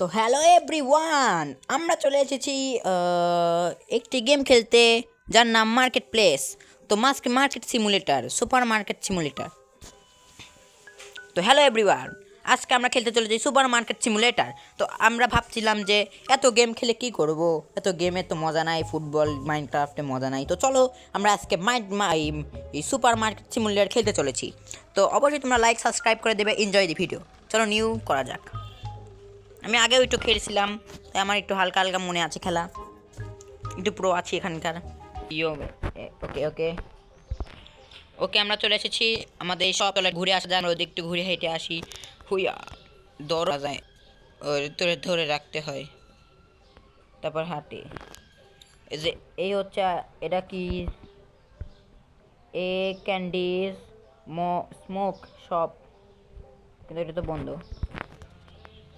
তো hello everyone, আমরা চলে এসেছি একটি গেম খেলতে, যার নাম মার্কেট প্লেস। তো market simulator, super market simulator. তো হ্যালো এভরিওয়ান, আজকে আমরা খেলতে চলেছি সুপার মার্কেট সিমুলেটর। তো আমরা ভাবছিলাম যে এত গেম খেলে কি করব, এত গেমে তো মজা নাই, ফুটবল মাইনক্রাফটে মজা নাই। তো চলো আমরা আজকে এই সুপার মার্কেট সিমুলেটর খেলতে চলেছি। তো অবশ্যই তোমরা লাইক সাবস্ক্রাইব করে দেবে, এনজয় দি ভিডিও। চলো নিউ করা যাক। আমি আগেও একটু খেলেছিলাম, তাই আমার একটু হালকা হালকা মনে আছে খেলা, একটু প্রো আছি এখানকার। ইয়ো, ওকে ওকে ওকে, আমরা চলে এসেছি আমাদের এই সব ঘুরে আসা যায়, আমরা ওদিক একটু ঘুরে হেঁটে আসি। হুইয়া, দৌড়া যায়, ওর ধরে ধরে রাখতে হয়, তারপর হাঁটে। এই যে এই হচ্ছে, এটা কি এ ক্যান্ডিজ স্মোক শপ, কিন্তু এটা তো বন্ধ।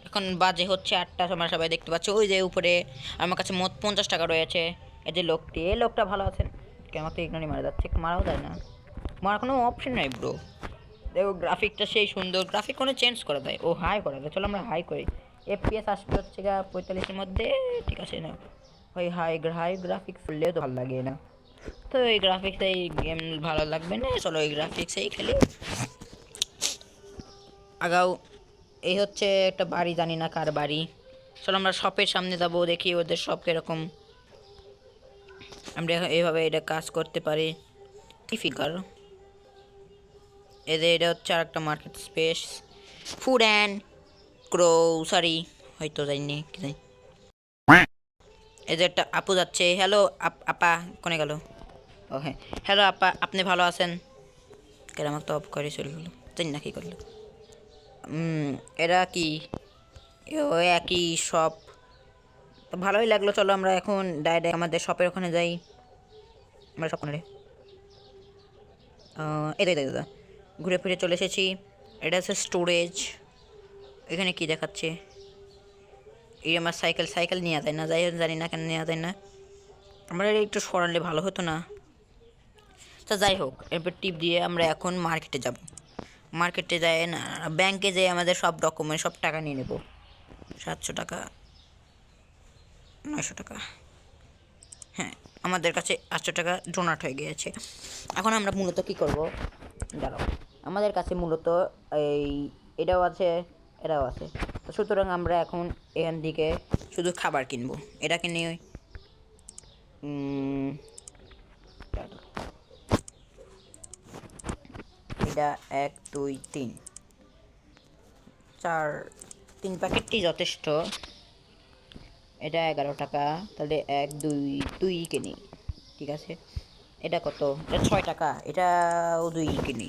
এখন বাজে হচ্ছে 8টা, সময় সবাই দেখতে পাচ্ছে। ওই যে উপরে আমার কাছে মোট 50 টাকা রয়েছে। এই যে লোকটি, এই লোকটা ভালো আছেন? কেমন তো ইগনোরই মারা যাচ্ছে, মারাও যায় না, মারার কোনো অপশন নাই ব্রো। দেখো গ্রাফিকটা সেই সুন্দর, গ্রাফিক কোনো চেঞ্জ করে দেয়, ও হাই করে দেয়। চলো আমরা হাই করি। এফপিএস আসবে হচ্ছে 45-এর মধ্যে, ঠিক আছে না? ওই হাই হাই গ্রাফিক্স করলেও তো ভালো লাগে না, তো এই গ্রাফিক্স এই গেম ভালো লাগবে না, চলো এই গ্রাফিক্সেই খেলি। আগাও। এই হচ্ছে একটা বাড়ি, জানি না কার বাড়ি। চলো আমরা শপের সামনে যাব, দেখি ওদের শপ কিরকম। আমরা এইভাবে এটা কাজ করতে পারি। কি ফিগার, এদের এটা হচ্ছে আর একটা market space, food and grocery, হয়তো জানি কি জানি। এদের একটা আপু যাচ্ছে। হ্যালো আপা, কোনে গেল? ও হ্যাঁ, হ্যালো আপা, আপনি ভালো আছেন? কেন আমাকে তো অফ করে চলে গেলো, জানি না কি করলো। এরা কি ও একই শপ? তো ভালোই লাগলো। চলো আমরা এখন ডাইরেক্ট আমাদের শপের ওখানে যাই। আমরা শপ কোনে, এই দাদা ঘুরে ফিরে চলে এসেছি। এটা হচ্ছে স্টোরেজ। এখানে কি দেখাচ্ছে? এই আমার সাইকেল সাইকেল নেওয়া যায় না, যাই হোক জানি না কেন নেওয়া যায় না। আমরা একটু সরালে ভালো হতো না। তো যাই হোক, এরপর টিপ দিয়ে আমরা এখন মার্কেটে যাব। মার্কেটে যাই না, ব্যাংকে যাই, আমাদের সব ডকুমেন্ট সব টাকা নিয়ে নেব। 700 টাকা, 900 টাকা, হ্যাঁ আমাদের কাছে 800 টাকা ডোনাট হয়ে গিয়েছে। এখন আমরা মূলত কি করব, দাঁড়াও। আমাদের কাছে মূলত এই এটাও আছে, এটাও আছে। তো সুতরাং আমরা এখন এখান থেকে শুধু খাবার কিনবো। এটা কিনে এটা 1 2 3 4, 3 প্যাকেটটি যথেষ্ট। এটা 11 টাকা, তাহলে 1 2 2 কিনি, ঠিক আছে। এটা কত? এটা 6 টাকা, এটাও 2 কিনি।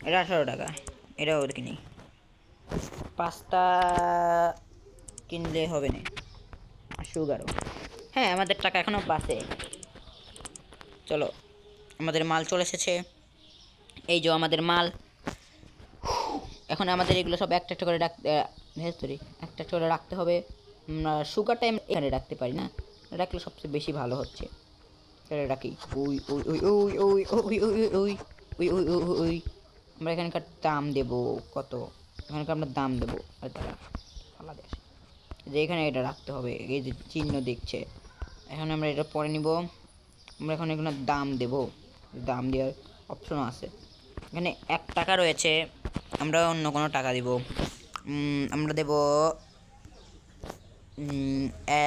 এটা 18 টাকা, এটাও কিনি। পাস্তা কিনলে হবে না, সুগারও। হ্যাঁ আমাদের টাকা এখনও বাঁচে। চলো, আমাদের মাল চলে এসেছে। এই যে আমাদের মাল। এখন আমাদের এগুলো সব একটা একটা করে একটা একটা করে রাখতে হবে। সুগার টাইম এখানে রাখতে পারি না, রাখলে সবচেয়ে বেশি ভালো হচ্ছে। রাখি। ওই ওই ওই ওই ওই ওই ওই ওই ওই ওই ওই ওই আমরা এখানকার দাম দেবো কত? এখানকার আমরা দাম দেবো, আর তারা আলাদা আসে যে এখানে এটা রাখতে হবে, এই যে চিহ্ন দেখছে। এখন আমরা এটা পরে নিব। আমরা এখন এখানে দাম দেব, দাম দেওয়ার অপশনও আছে। এখানে 1 টাকা রয়েছে, আমরা অন্য কোনো টাকা দিব। আমরা দেব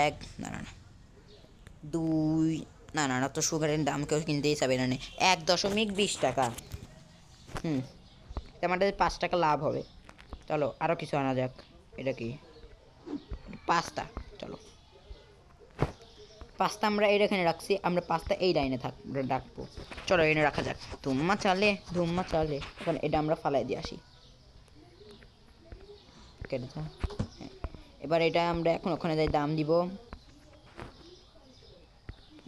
1, না না না, 2, না না না, তো সুগারের দাম কেউ কিনতেই চাবে না। 1.20 টাকা। আমাদের 5 টাকা লাভ হবে। চলো আরও কিছু আনা যাক। এটা কি? পাস্তা। চলো পাস্তা আমরা এখানে রাখছি, আমরা পাস্তা এই লাইনে রাখবো। চলো এনে রাখা যাক। ধুম্মা চালে ধুম্মা চালে। এখন এটা আমরা ফালাই দিয়ে আসি। হ্যাঁ, এবার এটা আমরা এখন ওখানে যাই, দাম দিব।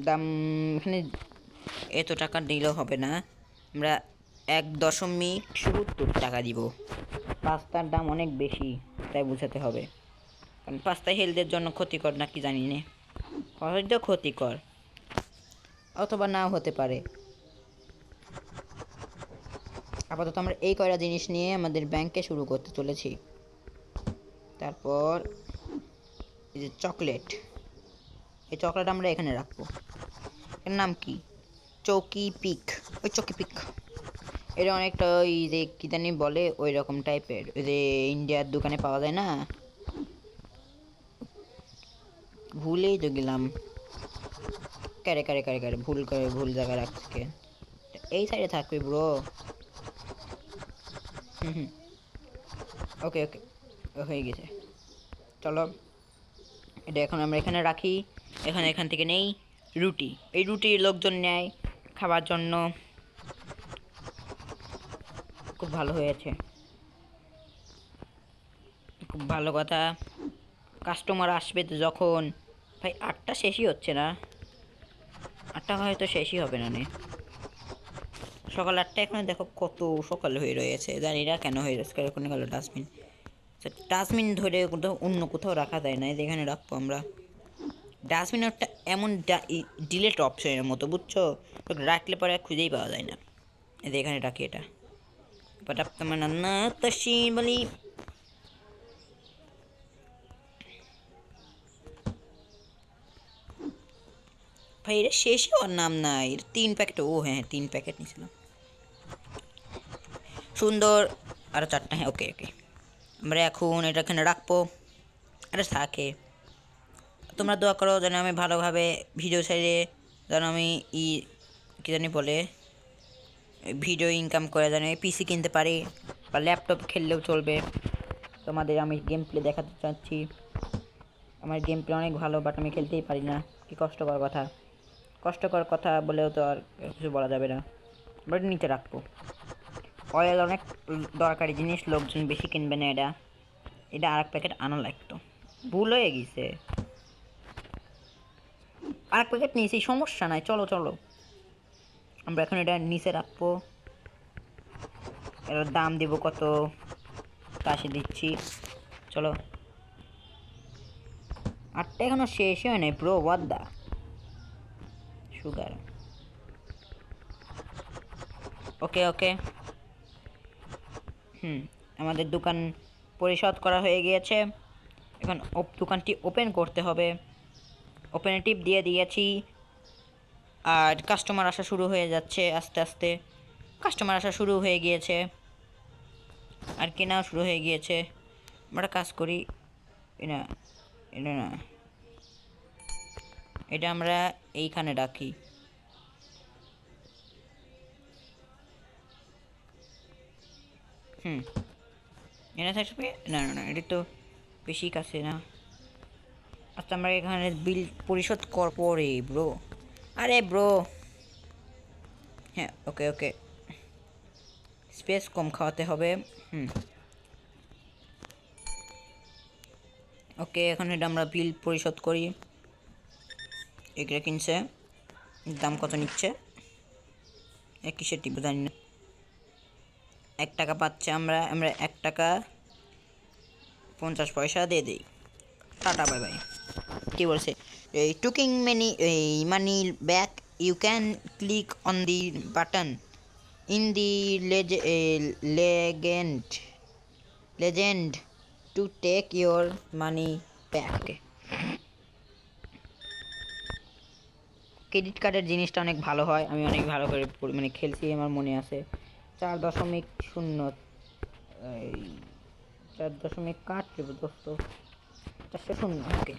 দাম এখানে এত টাকা দিলেও হবে না, আমরা 1.70 টাকা দিব। পাস্তার দাম অনেক বেশি, তাই বুঝাতে হবে। কারণ পাস্তা হেলথের জন্য ক্ষতিকর নাকি জানি না, হয়তো ক্ষতিকর, অথবা নাও হতে পারে। আপাতত আমরা এই কয়টা জিনিস নিয়ে আমাদের ব্যাংকে শুরু করতে চলেছি। তারপর এই যে চকলেট, এই চকলেট আমরা এখানে রাখবো। এর নাম কি? চৌকি পিক। ওই চৌকি পিক এটা অনেকটা ওই যে কি জানি বলে ওই রকম টাইপের, ওই যে ইন্ডিয়ার দোকানে পাওয়া যায় না, ভুলেই তো গেলাম। ক্যারে ক্যারে ক্যারে ক্যারে ভুল করে ভুল জায়গায় রাখছে। এই সাইডে থাকবে ব্রো। হুম, ওকে ওকে, হয়ে গেছে। চলো এটা এখন আমরা এখানে রাখি। এখান থেকে নেই রুটি। এই রুটি লোকজন নেয় খাবার জন্য। খুব ভালো হয়েছে, খুব ভালো কথা। কাস্টমার আসবে তো যখন। ভাই 8টা শেষই হচ্ছে না, 8টা হয়তো শেষই হবে না নে। সকাল 8টা, এখানে দেখো কত সকাল হয়ে রয়েছে, জানি না কেন হয়ে যাচ্ছে। ওখানে গেল ডাস্টবিন, ডাস্টবিন ধরে কোথাও অন্য কোথাও রাখা যায় না, এখানে রাখবো আমরা। ডাস্টবিন একটা এমন ডিলেট অপশনের মতো, বুঝছো? রাখলে পরে খুঁজেই পাওয়া যায় না। এই এখানে রাখি এটা। বাট আপনার না তসি বলি ভাই, এটা শেষই হওয়ার নাম নাই। এটা 3 প্যাকেট। ও হ্যাঁ, 3 প্যাকেট নিয়েছিলাম। সুন্দর। আরও 4টা, হ্যাঁ ওকে ওকে। আমরা এখন এটা এখানে রাখবো। আরে থাকে, তোমরা দোয়া করো যেন আমি ভালোভাবে ভিডিও ছেড়ে, যেন আমি কী জানি বলে, ভিডিও ইনকাম করে যেন পিসি কিনতে পারি, বা ল্যাপটপ খেললেও চলবে। তোমাদের আমি গেম প্লে দেখাতে চাচ্ছি। আমার গেম প্লে অনেক ভালো, বাট আমি খেলতেই পারি না। কি কষ্টকর কথা, কষ্টকর কথা বলেও তো আর কিছু বলা যাবে না। বাট নিচে রাখবো। অয়েল অনেক দরকারি জিনিস, লোকজন বেশি কিনবে না। এটা আর এক প্যাকেট আনা লাগতো, ভুল হয়ে গেছে। আর এক প্যাকেট নিয়েছি, সমস্যা নাই। চলো চলো, আমরা এখন এটা নিচে রাখবো। এর দাম দেবো কত, কাশি দিচ্ছি। চলো, 8টা এখনো শেষই হয় নাই ব্রো, হোয়াট দা সুগার। ওকে ওকে। আমাদের দোকান পরিশোধ করা হয়ে গিয়েছে। এখন দোকানটি ওপেন করতে হবে। ওপেনে টিপ দিয়ে দিয়েছি, আর কাস্টমার আসা শুরু হয়ে যাচ্ছে আস্তে আস্তে। কাস্টমার আসা শুরু হয়ে গিয়েছে, আর কেনাও শুরু হয়ে গিয়েছে। আমরা কাজ করি। এটা এটা না, এটা আমরা এইখানে রাখি। এনে থাকবে না না না, এটা তো বেশি কাছে না। আচ্ছা, আমরা এখানে বিল পরিশোধ কর পরে ব্রো। আরে ব্রো, হ্যাঁ ওকে ওকে, স্পেস কম খাওয়াতে হবে। ওকে, এখন এটা আমরা বিল পরিশোধ করি। এগুলো কিনছে, দাম কত নিচ্ছে? কিসের টিপ জানি না। 1 টাকা পাচ্ছে, আমরা 1 টাকা 50 পয়সা দিয়ে দিই। Tata bye bye. কি বলছে? এই টুকিং এই money back, you can click on the button in the legend legend to take your money back. Credit কার্ডের জিনিসটা অনেক ভালো হয়, আমি অনেক ভালো করে মানে খেলছি, আমার মনে আছে। 4.0 এই 4.8 দেবো দোস্ত, 400। ওকে,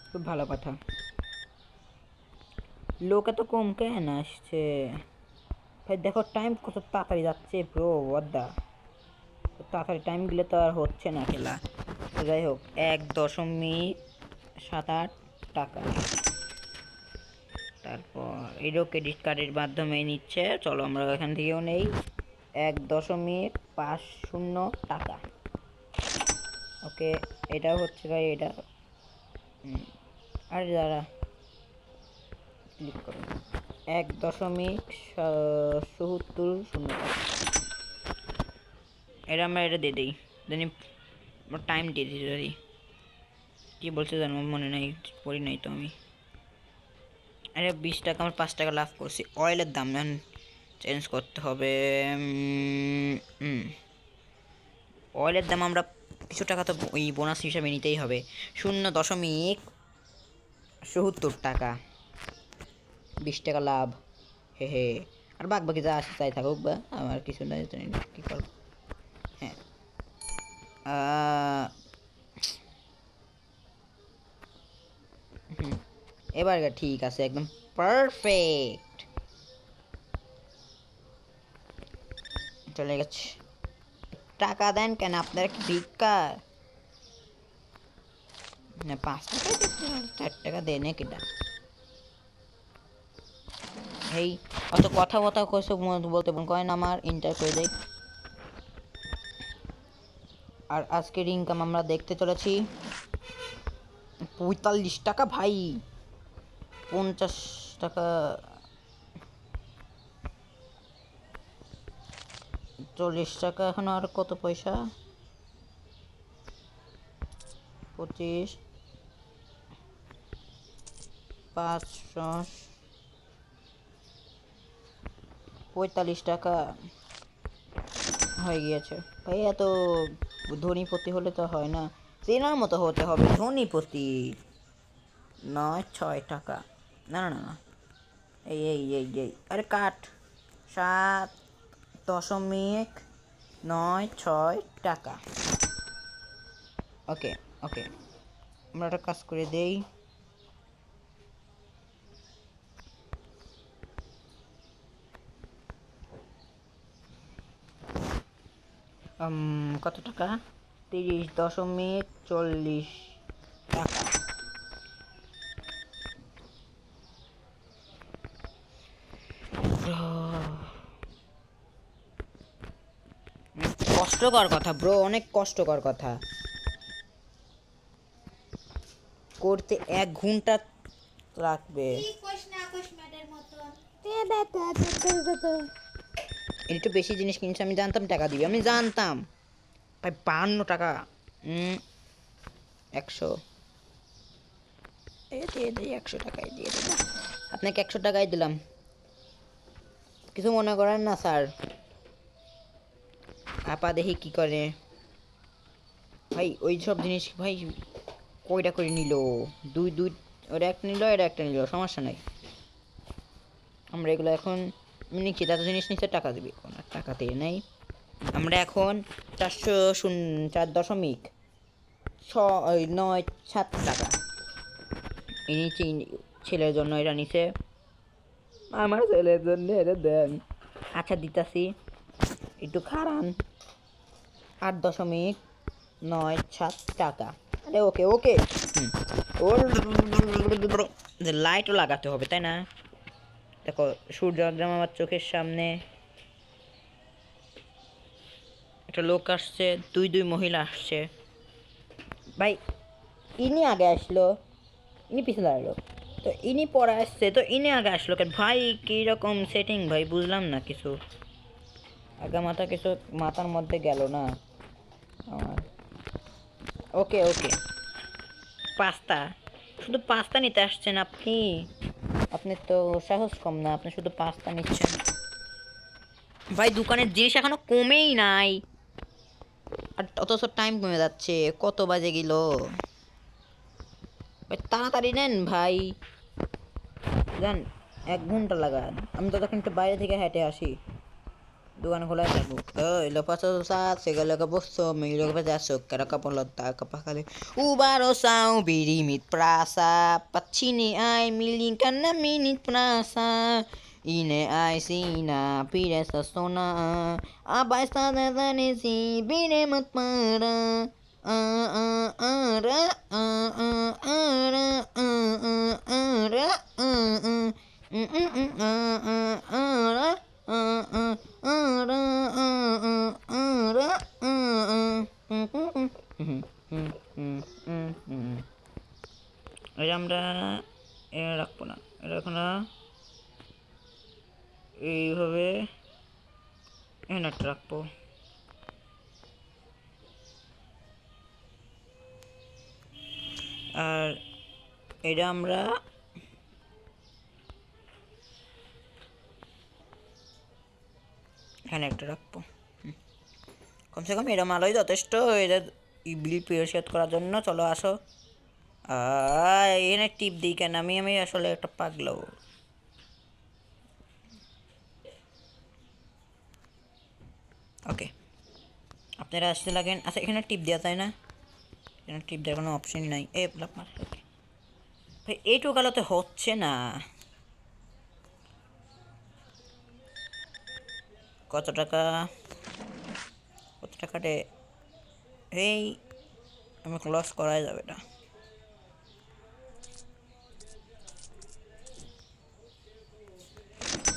খুব ভালো কথা। লোক এত কম কেন আসছে ভাই? দেখো টাইম কত তাড়াতাড়ি যাচ্ছে ব্রো, ওয়াদা তাড়াতাড়ি টাইম গেলে তো আর হচ্ছে না খেলা। তো যাই হোক, 1.78 টাকা। তারপর এরও ক্রেডিট কার্ডের মাধ্যমে নিচ্ছে। চলো আমরা এখান থেকেও নেই। 1.50 টাকা। ওকে, এটাও হচ্ছে ভাই, এটা আরে দাঁড়া, ক্লিক করো। 1.70 টাকা। এটা আমরা এটা দিয়ে দিই, জানি টাইম দিয়ে দিই। যদি কী বলছে জানো, মনে নাই, পড়ি নাই তো আমি। আরে 20 টাকা, আমার 5 টাকা লাভ করছি। অয়েলের দাম চেঞ্জ করতে হবে। অয়েলের দাম আমরা কিছু টাকা তো ওই বোনাস হিসাবে নিতেই হবে। 0.70 টাকা, 20 টাকা লাভ। হে হে, আর বাকি বাকি যা আসে তাই থাকুক, বা আমার কিছু না জানি না কী করব। হ্যাঁ, এবার ঠিক আছে, একদম পারফেক্ট চলে গেছে। টাকা দেন কেন, আপনারা কি ভিক্ষা? না 5 টাকা, 4 টাকা দেনে কিনা? এই অত কথা বথা কইছে বলতে কয়েন আমার ইন্টার করে দেয়। আর আজকের ইনকাম আমরা দেখতে চলেছি 45 টাকা ভাই, 50 টাকা, 40 টাকা। এখন আর কত পয়সা? 25, 500, 45 টাকা হয়ে গিয়েছে ভাই। এত ধনীপতি হলে তো হয় না, চেনার মতো হতে হবে ধনীপতি। 9, 6 টাকা, না না না, এই এই এই এই আরে কাট। 7.96 টাকা। ওকে ওকে, আমরা একটা কাজ করে দেই। কত টাকা? 30.40 টাকা। কষ্টকর কথা ব্রো, অনেক কষ্টকর কথা। করতে 1 ঘন্টা লাগবে। একটু বেশি জিনিস কিনছে, আমি জানতাম টাকা দিবি, আমি জানতাম ভাই। 52 টাকা, 100, দিয়ে দিই 100 টাকায় দিয়ে দিলাম আপনাকে, 100 টাকায় দিলাম। কিছু মনে করেন না স্যার। আপা দেখি কি করে ভাই। ওই সব জিনিস ভাই কয়টা করে নিল? দুই দুই, ওরা একটা নিল, এটা একটা নিল, সমস্যা নাই। আমরা এগুলো এখন নিচ্ছি, যত জিনিস নিচ্ছে টাকা দিবি, কোনো টাকাতে নেই। আমরা এখন 494.97 টাকা এই নিচে। ছেলের জন্য এটা নিচে, আমার ছেলের জন্য এটা দেন। আচ্ছা দিতাছি, একটু খারান। 8.97 টাকা। আরে ওকে ওকে, ওর লাইটও লাগাতে হবে তাই না? দেখো সূর্য একদম আমার চোখের সামনে। একটা লোক আসছে, দুই মহিলা আসছে ভাই। ইনি আগে আসলো, ইনি পিছনে দাঁড়ালো, তো ইনি পরে আসছে, তো ইনি আগে আসলো কেন ভাই? কীরকম সেটিং ভাই, বুঝলাম না কিছু। আগে মাথা কিছু মাথার মধ্যে গেল না আমার। ওকে ওকে, পাস্তা, শুধু পাস্তা নিতে আসছেন আপনি? আপনি তো সাহস কম না, আপনি শুধু পাস্তা নিচ্ছেন ভাই। দোকানের জিনিস এখনো কমেই নাই, আর অথচ টাইম কমে যাচ্ছে। কত বাজে গেল ভাই? তাড়াতাড়ি নেন ভাই, জান 1 ঘন্টা লাগান। আমি তো তখন একটু বাইরে থেকে হেঁটে আসি, dua anak kuliah aku lepas saat segala keboso milo pedasok kara kapolota kapakali ubaro sao birimit prasa pacini ay milingkan na minit prasa ine ay sina pires sa sona abay sa dadane si bine matmara ara ara ara ara এটা আমরা রাখবো না, এটা এখন এইভাবে এখানে একটা রাখবো। আর এটা আমরা এখানে একটা রাখবো। কমসে কম এটা মালই যথেষ্ট। এটা বিল পরিশোধ করার জন্য চলো আসো। এখানে টিপ দিই কেন? আমি আসলে একটা পাগলা। ওকে, আপনারা আসতে লাগেন। আচ্ছা, এখানে টিপ দেওয়া তাই না? এখানে টিপ দেওয়ার কোনো অপশন নাই। ওকে ভাই, এইটুকু আলোতে হচ্ছে না। কত টাকা? কত টাকা রে? এই আমাকে লস করাই যাবে না।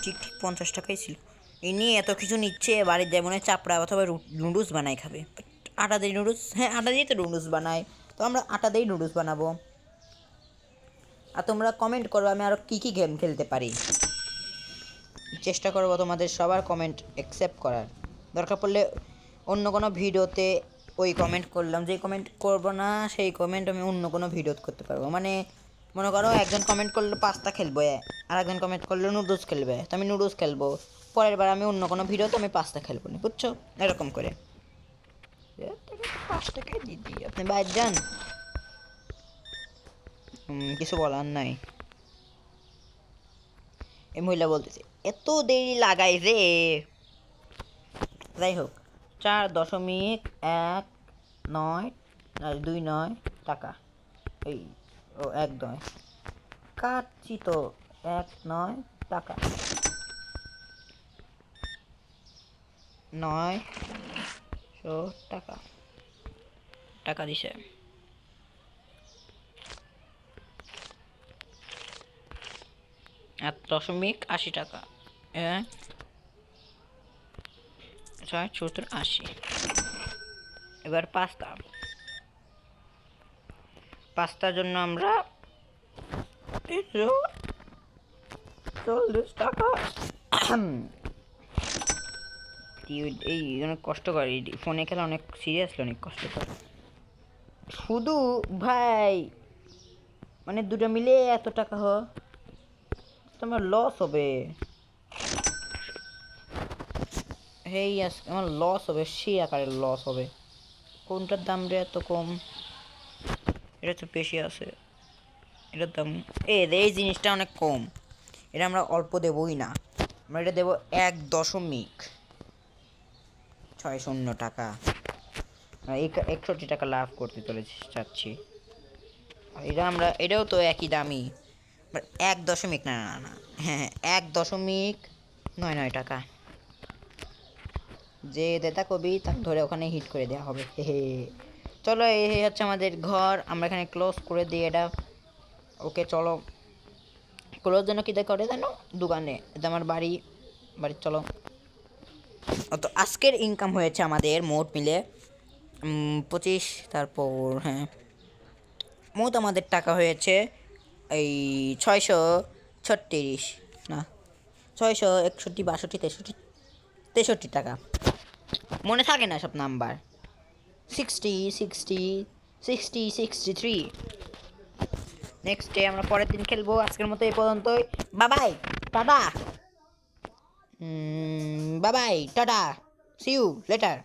ঠিক ঠিক 50 টাকাই ছিল। এই নিয়ে এত কিছু নিচ্ছে, বাড়ির যায় মনে হয় চাপড়া অথবা নুডলস বানাই খাবে। আটা দিয়ে নুডলস, হ্যাঁ আটা দিয়ে তো নুডলস বানাই, তো আমরা আটা দিয়েই নুডলস বানাবো। আর তোমরা কমেন্ট করো আমি আরও কী কী গেম খেলতে পারি। চেষ্টা করবো তোমাদের সবার কমেন্ট অ্যাকসেপ্ট করার। দরকার পড়লে অন্য কোনো ভিডিওতে ওই কমেন্ট করলাম, যেই কমেন্ট করবো না সেই কমেন্ট আমি অন্য কোনো ভিডিও করতে পারবো। মানে মনে করো একজন কমেন্ট করলো পাস্তা খেলবো, আর একজন কমেন্ট করলো নুডলস খেলবে, তো আমি নুডলস খেলবো। পরের বার আমি অন্য কোনো ভিডিওতে আমি পাস্তা খেলবো না, বুঝছো? এরকম করে 5 টাকায় দিদি আপনি বাইরে যান, কিছু বলার নাই। এই মহিলা বলতেছে এত দেরি লাগাই রে। যাই হোক, 4.19 টাকা। এই 1.9 কাটছি তো, 1.9 টাকা, 900 টাকা। টাকা দিছে 1.80 টাকা। হ্যাঁ 60, 70, 80। এবার পাস্তার জন্য আমরা 340 টাকা। এই অনেক কষ্টকর, এই ফোনে খেলা অনেক সিরিয়াসলি অনেক কষ্টকর। শুধু ভাই মানে দুটো মিলে এত টাকা তোমার লস হবে। আমার লস হবে, সেই আকারের লস হবে। কোনটার দাম রে এত কম? এটা তো বেশি আছে। এটার দাম এই জিনিসটা অনেক কম, এটা আমরা অল্প দেবই না। আমরা এটা দেবো 1.60 টাকা। 61 টাকা লাভ করতে চাচ্ছি। এটাও তো একই দামই, 1 দশমিক না না না, হ্যাঁ 1.99 টাকা। যে দেতা কবি তাকে ধরে ওখানে হিট করে দেওয়া হবে। চলো, এই হচ্ছে আমাদের ঘর, আমরা এখানে ক্লোজ করে দিই এটা। ওকে চলো, ক্লোজ যেন কী করে জানো, দোকানে। এটা আমার বাড়ি চলো। তো আজকের ইনকাম হয়েছে আমাদের মোট মিলে 25, তারপর হ্যাঁ মোট আমাদের টাকা হয়েছে এই 636 না 661, 62, 63 টাকা। মনে থাকে না সব নাম্বার। 63। নেক্সট ডে আমরা পরের দিন খেলবো। আজকের মতো এই পর্যন্তই। বাবাই, টাটা। বাবাই, টাটা, সি ইউ লেটার।